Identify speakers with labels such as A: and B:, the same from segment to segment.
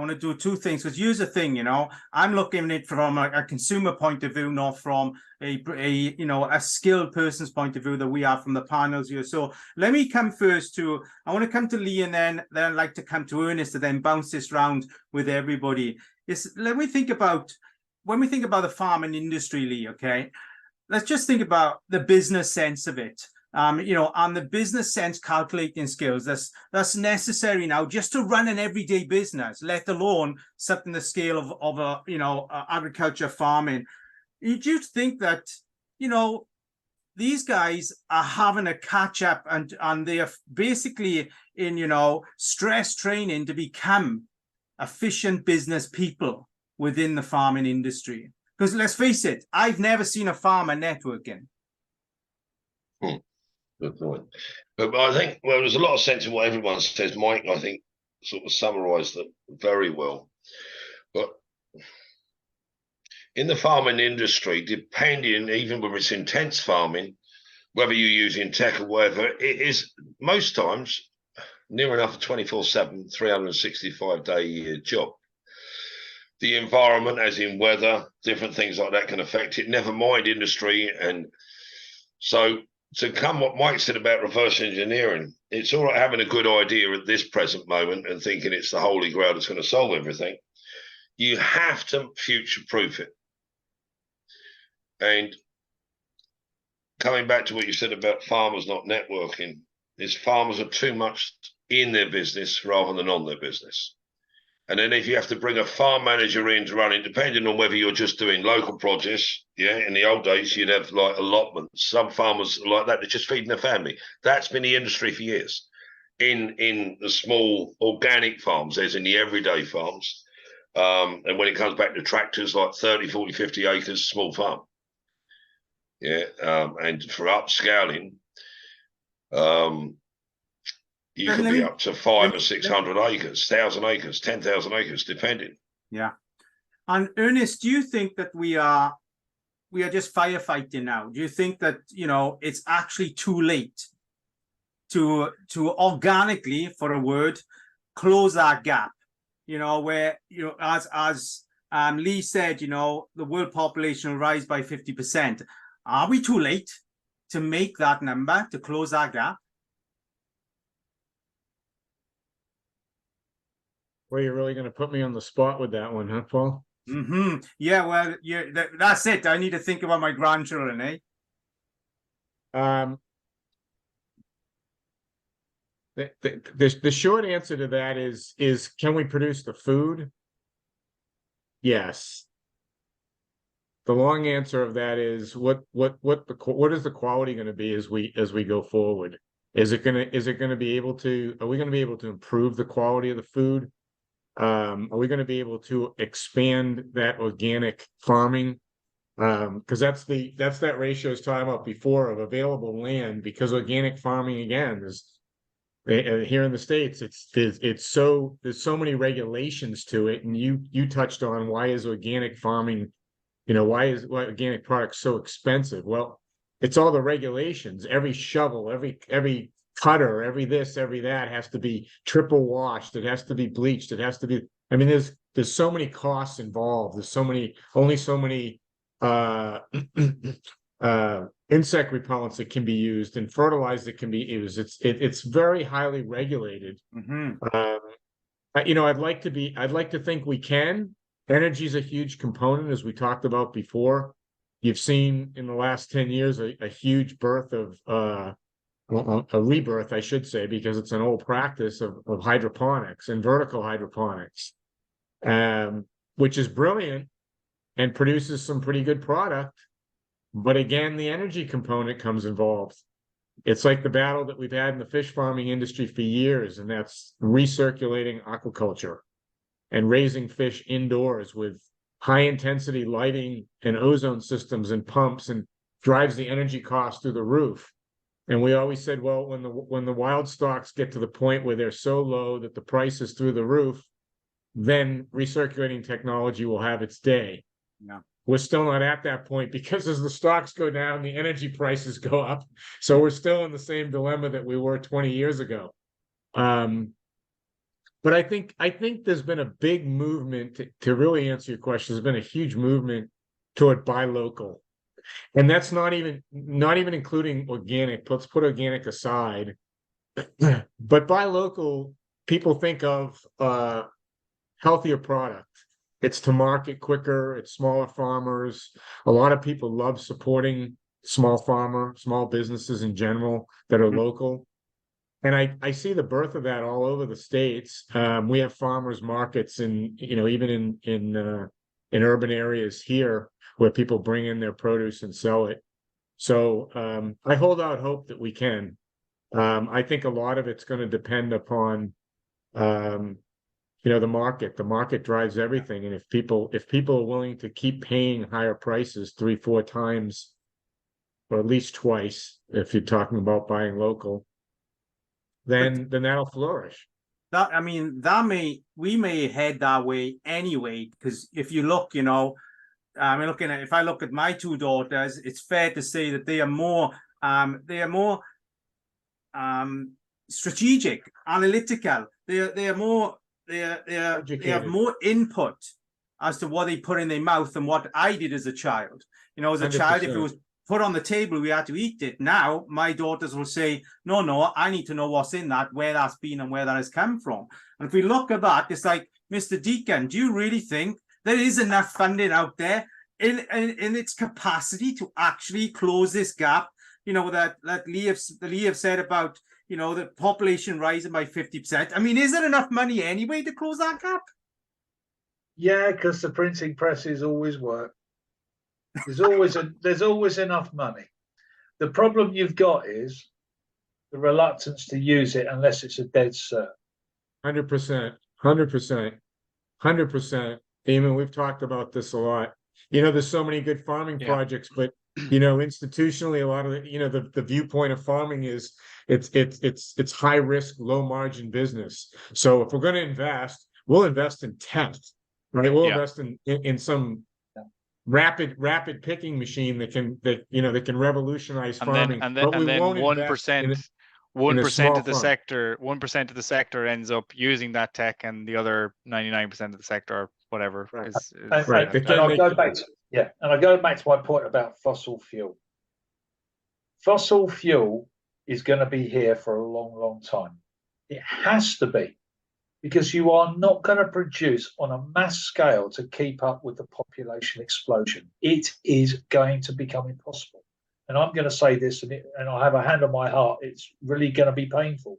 A: want to do two things, because here's the thing, you know, I'm looking at it from a consumer point of view, not from a skilled person's point of view that we are from the panels here. So let me come first to, I want to come to Lee, and then I'd like to come to Ernest to then bounce this round with everybody. When we think about the farming industry, Lee, okay, let's just think about the business sense of it. On the business sense calculating skills that's necessary now just to run an everyday business, let alone something the scale of agriculture farming. Do you think that, these guys are having a catch up and they are basically in, stress training to become efficient business people within the farming industry? Because let's face it, I've never seen a farmer networking.
B: Good point. But I think, well, there's a lot of sense in what everyone says. Mike, I think, sort of summarised it very well. But in the farming industry, depending, even when it's intense farming, whether you're using tech or whatever, it is most times near enough a 24/7, 365-day-a-year job. The environment, as in weather, different things like that can affect it, never mind industry. And so to come what Mike said about reverse engineering, it's all right having a good idea at this present moment and thinking it's the holy grail that's going to solve everything. You have to future-proof it. And coming back to what you said about farmers not networking, is farmers are too much in their business rather than on their business. And then if you have to bring a farm manager in to run it, depending on whether you're just doing local produce, in the old days, you'd have like allotments. Some farmers like that, they're just feeding their family. That's been the industry for years. In the small organic farms, as in the everyday farms. And when it comes back to tractors, like 30, 40, 50 acres, small farm. And for upscaling, you could be up to 500 or 600 acres, 1,000 acres, 10,000 acres, depending.
A: Yeah. And Ernest, do you think that we are just firefighting now? Do you think that, it's actually too late to organically, for a word, close that gap? Where, as Lee said, the world population will rise by 50%. Are we too late to make that number, to close that gap?
C: Well, you're really going to put me on the spot with that one, huh, Paul?
A: Mm-hmm. Yeah, well, that's it. I need to think about my grandchildren, eh?
C: The short answer to that is can we produce the food? Yes. The long answer of that is what is the quality going to be as we go forward? Are we going to be able to improve the quality of the food? Are we going to be able to expand that organic farming? Because that's that ratio I was talking about before of available land, because organic farming, again, is here in the States, there's so many regulations to it. And you touched on why is organic farming, why organic products so expensive? Well, it's all the regulations. Every shovel, every cutter, every this, every that has to be triple washed. It has to be bleached. It has to be. I mean, there's so many costs involved. There's only so many insect repellents that can be used and fertilizer that can be used. It's very highly regulated.
A: Mm-hmm.
C: I'd like to think we can. Energy is a huge component, as we talked about before. You've seen in the last 10 years a huge birth of a rebirth, I should say, because it's an old practice of hydroponics and vertical hydroponics, which is brilliant and produces some pretty good product. But again, the energy component comes involved. It's like the battle that we've had in the fish farming industry for years, and that's recirculating aquaculture and raising fish indoors with high intensity lighting and ozone systems and pumps, and drives the energy cost through the roof. And we always said, well, when the wild stocks get to the point where they're so low that the price is through the roof, then recirculating technology will have its day.
A: Yeah.
C: We're still not at that point, because as the stocks go down, the energy prices go up. So we're still in the same dilemma that we were 20 years ago. But I think there's been a big movement to really answer your question. There's been a huge movement toward buy local, and that's not even including organic. Let's put organic aside, but buy local. People think of healthier product. It's to market quicker. It's smaller farmers. A lot of people love supporting small businesses in general that are local. And I see the birth of that all over the states. We have farmers markets even in urban areas here where people bring in their produce and sell it. So I hold out hope that we can. I think a lot of it's going to depend upon the market. The market drives everything. And if people are willing to keep paying higher prices 3-4 times, or at least twice, if you're talking about buying local, then that'll flourish.
A: We may head that way anyway, because if you look, if I look at my two daughters, it's fair to say that they are more strategic, analytical. They have more input as to what they put in their mouth than what I did as a child. As a 100%. Child, if it was put on the table, we had to eat it. Now my daughters will say, no, I need to know what's in that, where that's been and where that has come from. And if we look at that, it's like, Mr. Deacon, do you really think there is enough funding out there in its capacity to actually close this gap? That Lee have said about, the population rising by 50%. I mean, is there enough money anyway to close that gap?
D: Yeah, because the printing presses always work. There's always enough money. The problem you've got is the reluctance to use it unless it's a dead cert.
C: 100%. 100%. Eamon, we've talked about this a lot. There's so many good farming projects, but institutionally, a lot of the viewpoint of farming is it's high risk, low margin business. So if we're going to invest, we'll invest in tech, right? We'll invest in some rapid picking machine that can revolutionize farming.
E: And then 1% of the
C: farm.
E: sector, 1% of the sector ends up using that tech, and the other 99% of the sector, or whatever,
C: right.
E: is
C: right.
D: And I go back to my point about fossil fuel. Fossil fuel is going to be here for a long, long time. It has to be, because you are not going to produce on a mass scale to keep up with the population explosion. It is going to become impossible. And I'm going to say this, and I have a hand on my heart, it's really going to be painful.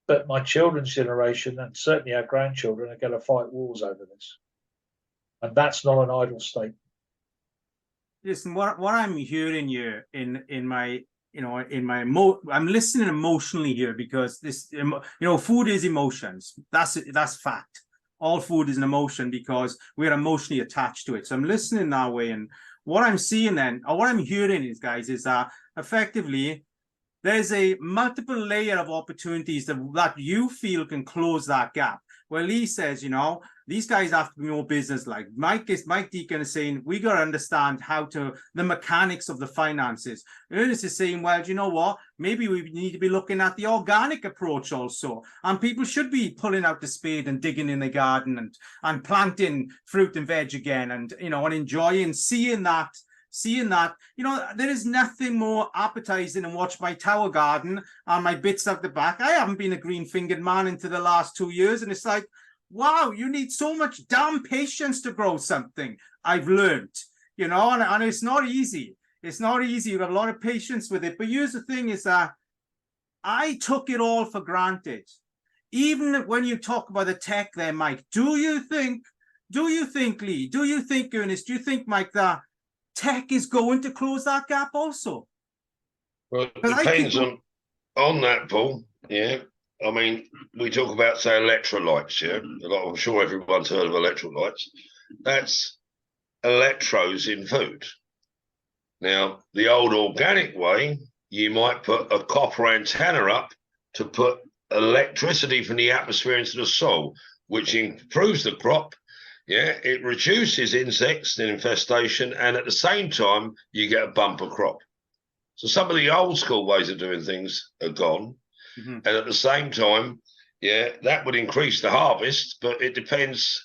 D: But my children's generation, and certainly our grandchildren, are going to fight wars over this. And that's not an idle statement.
A: Listen, what I'm hearing here I'm listening emotionally here, because this, food is emotions. That's fact. All food is an emotion because we're emotionally attached to it. So I'm listening that way, and what I'm seeing then, or what I'm hearing is, guys, is that effectively there's a multiple layer of opportunities that you feel can close that gap. Well, Lee says, these guys have to be more business-like. Mike Deacon is saying, we got to understand the mechanics of the finances. Ernest is saying, well, do you know what? Maybe we need to be looking at the organic approach also. And people should be pulling out the spade and digging in the garden and planting fruit and veg again, and, and enjoying, seeing that, there is nothing more appetizing than watch my tower garden and my bits out the back. I haven't been a green-fingered man into the last 2 years, and it's like, wow, you need so much damn patience to grow something. I've learned, and it's not easy. It's not easy. You have a lot of patience with it. But here's the thing is that I took it all for granted. Even when you talk about the tech there, Mike, do you think, Lee, do you think, Ernest, do you think, Mike, that tech is going to close that gap also?
B: Well, it depends on that, Paul. Yeah. I mean, we talk about, say, electrolytes, yeah? I'm sure everyone's heard of electrolytes. That's electrodes in food. Now, the old organic way, you might put a copper antenna up to put electricity from the atmosphere into the soil, which improves the crop. Yeah, it reduces insects and infestation, and at the same time, you get a bumper crop. So some of the old school ways of doing things are gone. Mm-hmm. And at the same time, yeah, that would increase the harvest, but it depends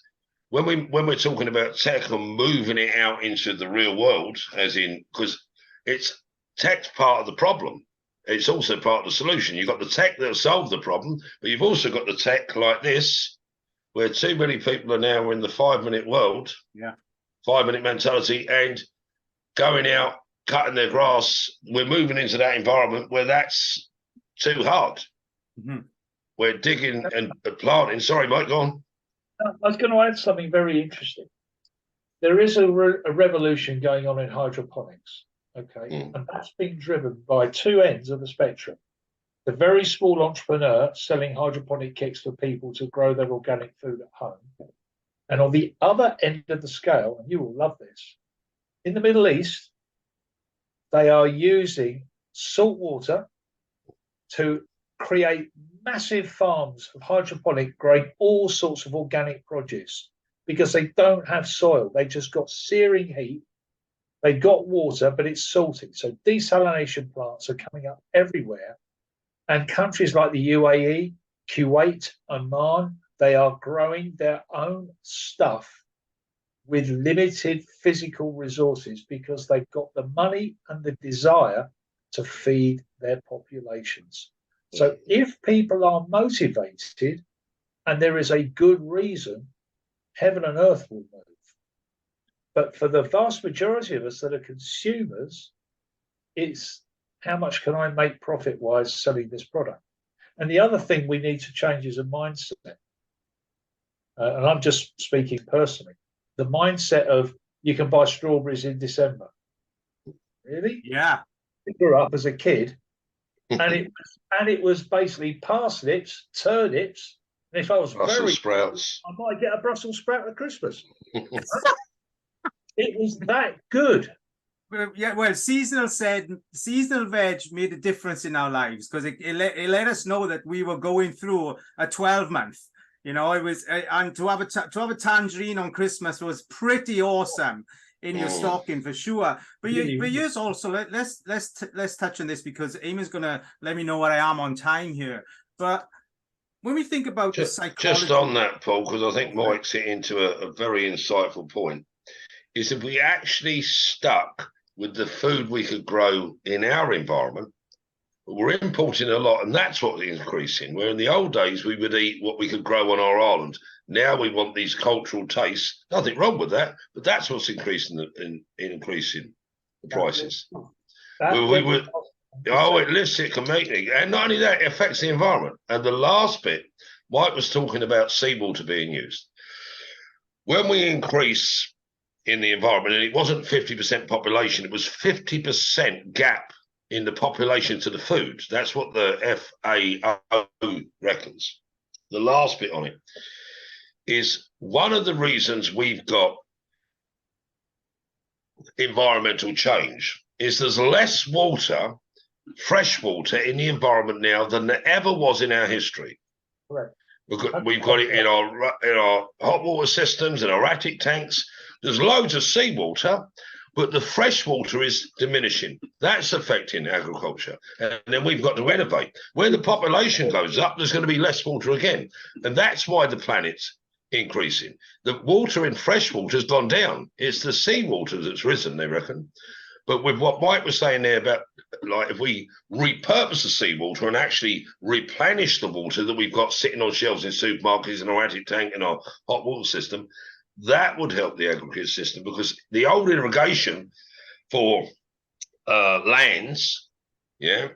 B: when we're talking about tech and moving it out into the real world, as in, because it's tech's part of the problem. It's also part of the solution. You've got the tech that'll solve the problem, but you've also got the tech like this, where too many people are now in the 5-minute world, 5-minute mentality, and going out, cutting their grass. We're moving into that environment where that's too hard. We're digging and planting. Sorry, Mike, go on.
D: I was going to add something very interesting. There is a revolution going on in hydroponics, okay? And that's being driven by two ends of the spectrum. The very small entrepreneur selling hydroponic kits for people to grow their organic food at home. And on the other end of the scale, and you will love this, in the Middle East, they are using salt water to create massive farms of hydroponic, growing all sorts of organic produce because they don't have soil. They just got searing heat. They got water, but it's salty. So desalination plants are coming up everywhere. And countries like the UAE, Kuwait, Oman, they are growing their own stuff with limited physical resources because they've got the money and the desire to feed their populations. So if people are motivated and there is a good reason, heaven and earth will move. But for the vast majority of us that are consumers, it's how much can I make profit-wise selling this product? And the other thing we need to change is a mindset. And I'm just speaking personally. The mindset of you can buy strawberries in December. Really?
A: Yeah.
D: I grew up as a kid, and it was basically parsnips, turnips, and if I was
B: Brussels sprouts,
D: I might get a Brussels sprout at Christmas. It was that good.
A: Yeah, well, seasonal veg made a difference in our lives because it let us know that we were going through a 12-month. You know, it was, and to have a tangerine on Christmas was pretty awesome in your stocking for sure. But yours also, let's touch on this because Eamon's gonna let me know what I am on time here. But when we think about the psychology,
B: just on that, Paul, because I think Mike's hit into a very insightful point, is if we actually stuck with the food we could grow in our environment. We're importing a lot, and that's what's increasing. Where in the old days we would eat what we could grow on our island. Now we want these cultural tastes. Nothing wrong with that, but that's what's increasing the prices. It lifts it completely, and not only that, it affects the environment. And the last bit, Mike was talking about seawater being used. When we increase in the environment, and it wasn't 50% population, it was 50% gap in the population to the food. That's what the FAO reckons. The last bit on it is one of the reasons we've got environmental change is there's less water, fresh water in the environment now than there ever was in our history.
D: Correct.
B: We've got it in our hot water systems, in our attic tanks. There's loads of seawater, but the fresh water is diminishing. That's affecting agriculture. And then we've got to innovate. When the population goes up, there's going to be less water again. And that's why the planet's increasing. The water in fresh water has gone down. It's the seawater that's risen, they reckon. But with what Mike was saying there about, like, if we repurpose the seawater and actually replenish the water that we've got sitting on shelves in supermarkets, in our attic tank, in our hot water system, that would help the agriculture system, because the old irrigation for lands, the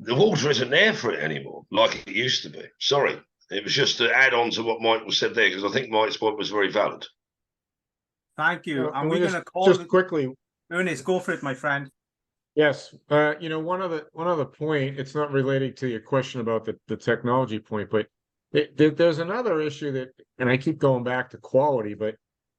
B: water isn't there for it anymore like it used to be. Sorry, it was just to add on to what Michael said there, because I think Mike's point was very valid.
A: Thank you. And we're going to call
C: just quickly.
A: Ernest, go for it, my friend.
C: Yes, one other point. It's not related to your question about the technology point, but there's another issue that, and I keep going back to quality, but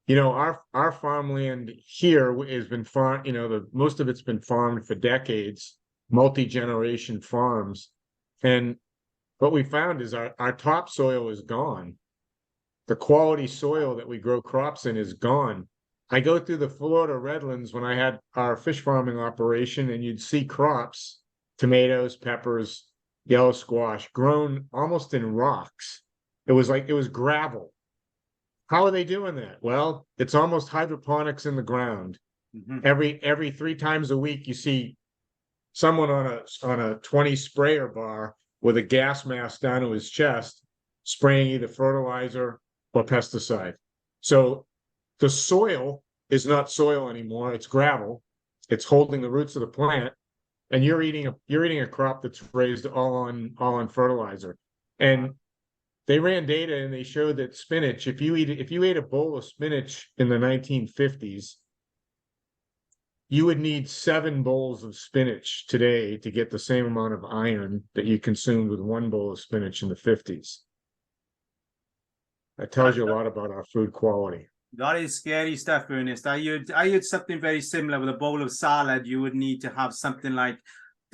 C: our farmland here has been farmed. Most of it's been farmed for decades, multi-generation farms, and what we found is our topsoil is gone. The quality soil that we grow crops in is gone. I go through the Florida Redlands when I had our fish farming operation, and you'd see crops, tomatoes, peppers, yellow squash, grown almost in rocks. It was gravel. How are they doing that? Well, it's almost hydroponics in the ground.
A: Mhm.
C: Every 3 times a week, you see someone on a 20 sprayer bar with a gas mask down to his chest, spraying either fertilizer or pesticide. So the soil is not soil anymore; it's gravel. It's holding the roots of the plant, and you're eating a crop that's raised all on fertilizer. And they ran data and they showed that spinach, if you ate a bowl of spinach in the 1950s, you would need 7 bowls of spinach today to get the same amount of iron that you consumed with 1 bowl of spinach in the 50s. That tells you a lot about our food quality.
A: That is scary stuff, Ernest. I heard something very similar. With a bowl of salad, you would need to have something like,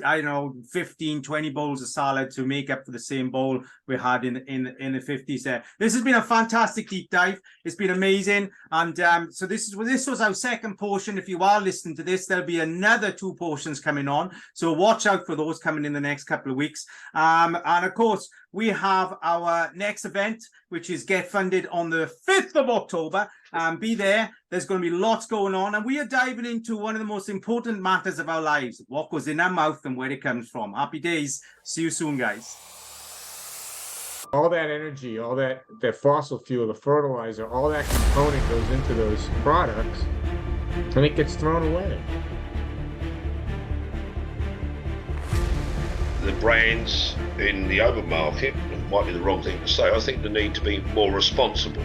A: I don't know, 15, 20 bowls of salad to make up for the same bowl we had in the 50s there. This has been a fantastic deep dive. It's been amazing. And so this was our second portion. If you are listening to this, there'll be another 2 portions coming on. So watch out for those coming in the next couple of weeks. And of course, we have our next event, which is Get Funded on the 5th of October. Be there. There's going to be lots going on. And we are diving into one of the most important matters of our lives, what goes in our mouth and where it comes from. Happy days. See you soon, guys.
C: All that energy, all that fossil fuel, the fertilizer, all that component goes into those products, and it gets thrown away.
B: The brands in the open market, it might be the wrong thing to say, I think they need to be more responsible.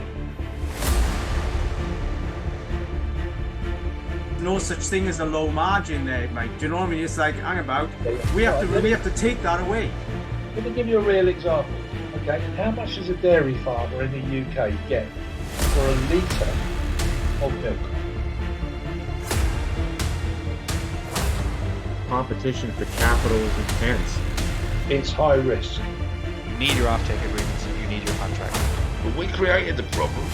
A: No such thing as a low margin there, mate. Do you know what I mean? It's like, hang about. We have to take that away.
D: Let me give you a real example. Okay, how much does a dairy farmer in the UK get for a litre of milk?
C: Competition for capital is intense.
D: It's high risk.
E: You need your offtake agreements. You need your contract.
B: But we created the problem.